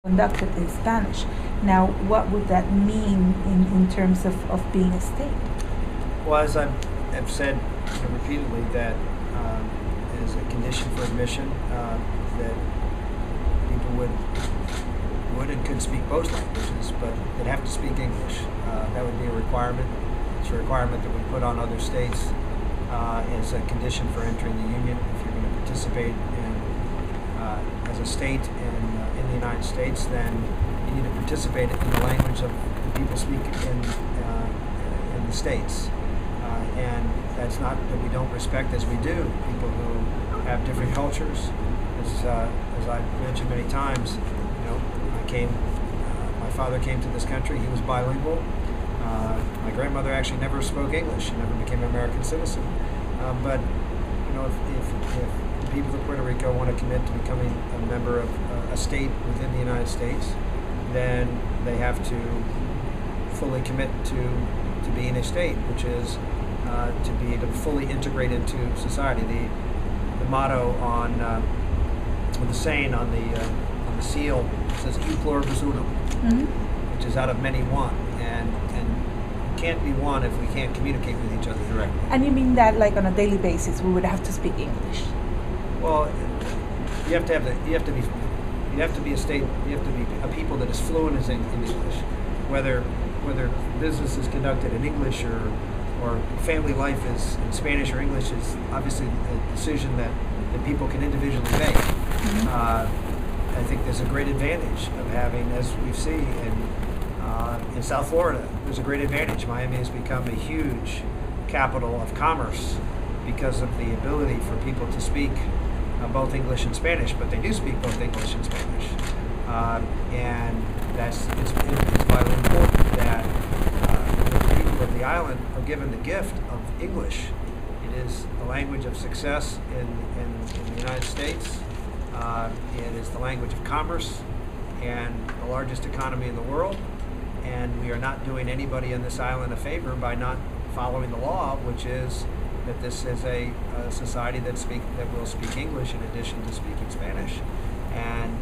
conducted in Spanish. Now, what would that mean in terms of being a state? Well, as I've said repeatedly, that as a condition for admission, that people would and could speak both languages, but they'd have to speak English. That would be a requirement. It's a requirement that we put on other states as a condition for entering the union. If you're going to participate as a state in the United States, then you need to participate in the language of the people speak in the states. And that's not that we don't respect, as we do, people who have different cultures. As I've mentioned many times, my father came to this country, he was bilingual. My grandmother actually never spoke English, she never became an American citizen. But if the people of Puerto Rico want to commit to becoming a member of a state within the United States, then they have to fully commit to being a state, which is to be fully integrated into society. The motto on the saying on the seal says "E pluribus unum," which is out of many one, and can't be one if we can't communicate with each other directly. And you mean that, like, on a daily basis, we would have to speak English? Well, you have to be a state. You have to be a people that is fluent in English, whether business is conducted in English or family life is in Spanish or English is obviously a decision that people can individually make. I think there's a great advantage of having, as we see in South Florida, there's a great advantage. Miami has become a huge capital of commerce because of the ability for people to speak both English and Spanish, but they do speak both English and Spanish. And it's vitally important that the people of the island are given the gift of English. It is the language of success in the United States. It is the language of commerce and the largest economy in the world. And we are not doing anybody on this island a favor by not following the law, which is that this is a society that will speak English in addition to speaking Spanish. And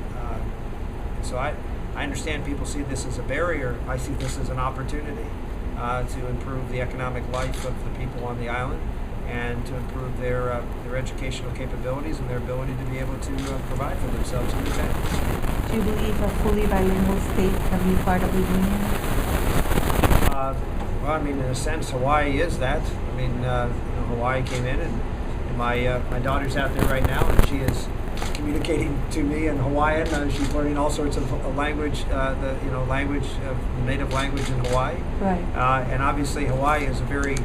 so I understand people see this as a barrier. I see this as an opportunity to improve the economic life of the people on the island and to improve their educational capabilities and their ability to be able to provide for themselves and their families. Do you believe a fully bilingual state can be part of the union? Well, I mean, in a sense, Hawaii is that. I mean, Hawaii came in, and my daughter's out there right now, and she is communicating to me in Hawaiian. She's learning all sorts of language, the native language in Hawaii. Right. And obviously, Hawaii is a very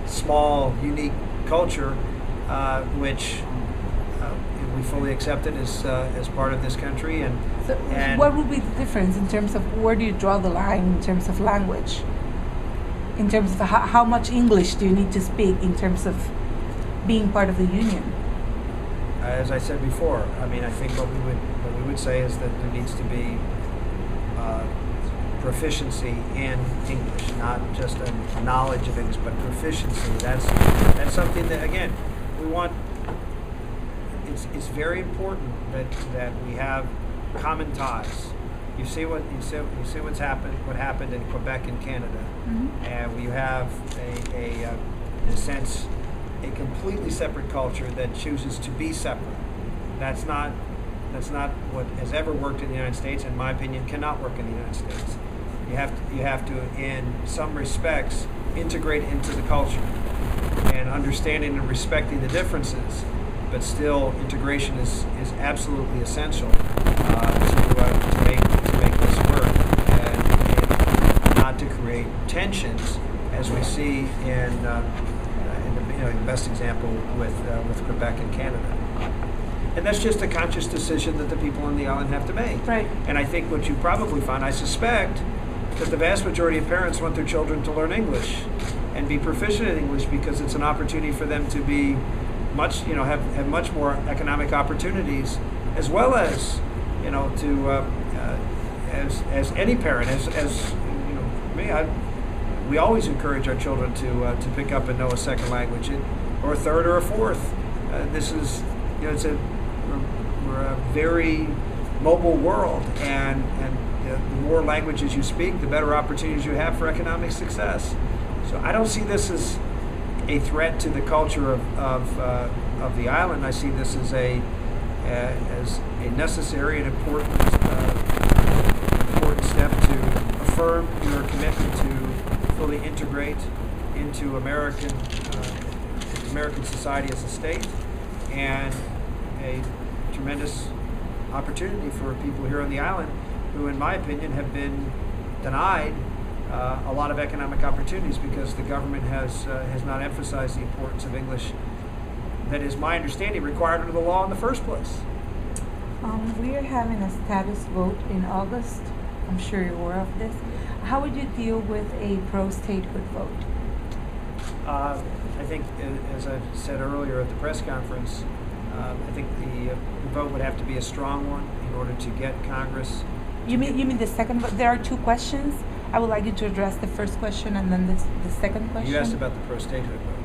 small, unique culture, which we fully accepted as part of this country. So what would be the difference in terms of where do you draw the line in terms of language? In terms of how much English do you need to speak in terms of being part of the union? As I said before, I mean, I think what we would say is that there needs to be proficiency in English, not just a knowledge of English, but proficiency. That's something that, again, we want. It's very important that we have common ties. You see what's happened. What happened in Quebec and Canada, and we have in a sense, a completely separate culture that chooses to be separate. That's not what has ever worked in the United States. In my opinion, cannot work in the United States. You have to, in some respects, integrate into the culture and understanding and respecting the differences. But still, integration is absolutely essential to make this work and not to create tensions, as we see in the best example with Quebec and Canada. And that's just a conscious decision that the people on the island have to make. Right. And I think what you probably find, I suspect, that the vast majority of parents want their children to learn English and be proficient in English because it's an opportunity for them to be have much more economic opportunities, as well as as any parent, as me, we always encourage our children to pick up and know a second language, or a third or a fourth. This is we're a very mobile world, and the more languages you speak, the better opportunities you have for economic success. So I don't see this as a threat to the culture of the island. I see this as a necessary and important step to affirm your commitment to fully integrate into American society as a state, and a tremendous opportunity for people here on the island who, in my opinion, have been denied a lot of economic opportunities because the government has not emphasized the importance of English that is, my understanding, required under the law in the first place. We are having a status vote in August. I'm sure you're aware of this. How would you deal with a pro-statehood vote? I think, as I've said earlier at the press conference, I think the vote would have to be a strong one in order to get Congress. You mean the second vote? There are two questions. I would like you to address the first question and then the second question. You asked about the pro-statehood vote.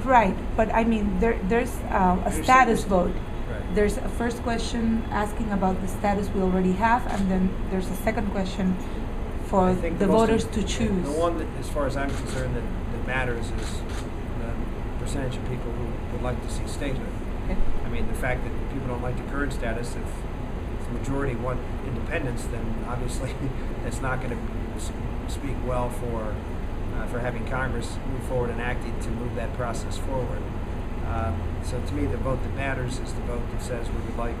Right, but I mean there's a status vote. Right. There's a first question asking about the status we already have, and then there's a second question for the voters to choose. The one that, as far as I'm concerned, that matters is the percentage of people who would like to see statehood. Okay. I mean, the fact that people don't like the current status, if the majority want independence, then obviously that's not going to speak well for having Congress move forward and acting to move that process forward. So to me, the vote that matters is the vote that says we would like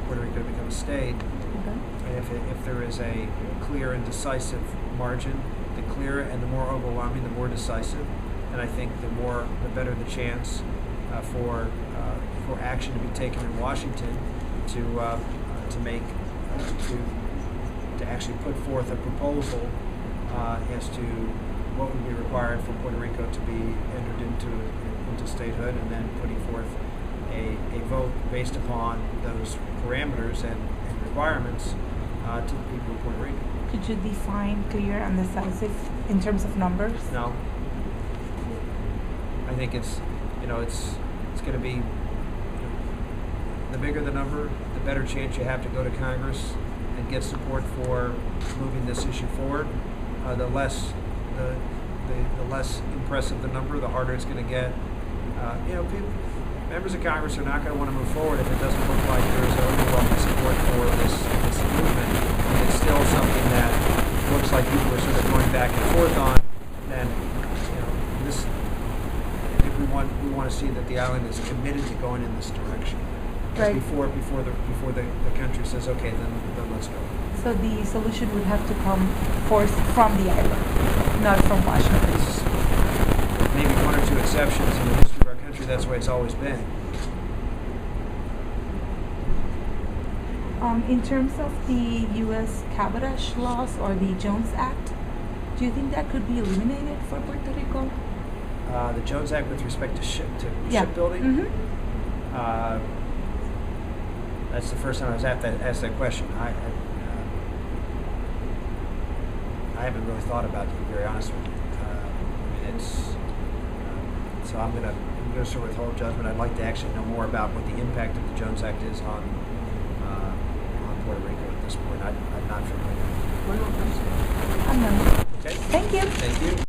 Puerto Rico to become a state. Okay. And if there is a clear and decisive margin, the clearer and the more overwhelming, the more decisive, and I think the better the chance for action to be taken in Washington to actually put forth a proposal as to what would be required for Puerto Rico to be entered into statehood, and then putting forth a vote based upon those parameters and requirements to the people of Puerto Rico. Could you define clear and decisive in terms of numbers? No. I think it's going to be, the bigger the number, the better chance you have to go to Congress and get support for moving this issue forward. The less impressive the number, the harder it's going to get. Members of Congress are not going to want to move forward if it doesn't look like there's overwhelming support for this movement. And it's still something that looks like people are sort of going back and forth on. Then, this, if we want to see that the island is committed to going in this direction. Right. Before the country says, okay, then let's go. So the solution would have to come forth from the island, not from Washington. Maybe one or two exceptions in the history of our country. That's the way it's always been. In terms of the U.S. cabotage laws or the Jones Act, do you think that could be eliminated for Puerto Rico? The Jones Act with respect to shipbuilding. Mm-hmm. That's the first time I was asked that question. I haven't really thought about it, to be very honest with you. So I'm going to sort of withhold judgment. I'd like to actually know more about what the impact of the Jones Act is on Puerto Rico at this point. I'm not familiar. I'm done. Okay. Thank you. Thank you.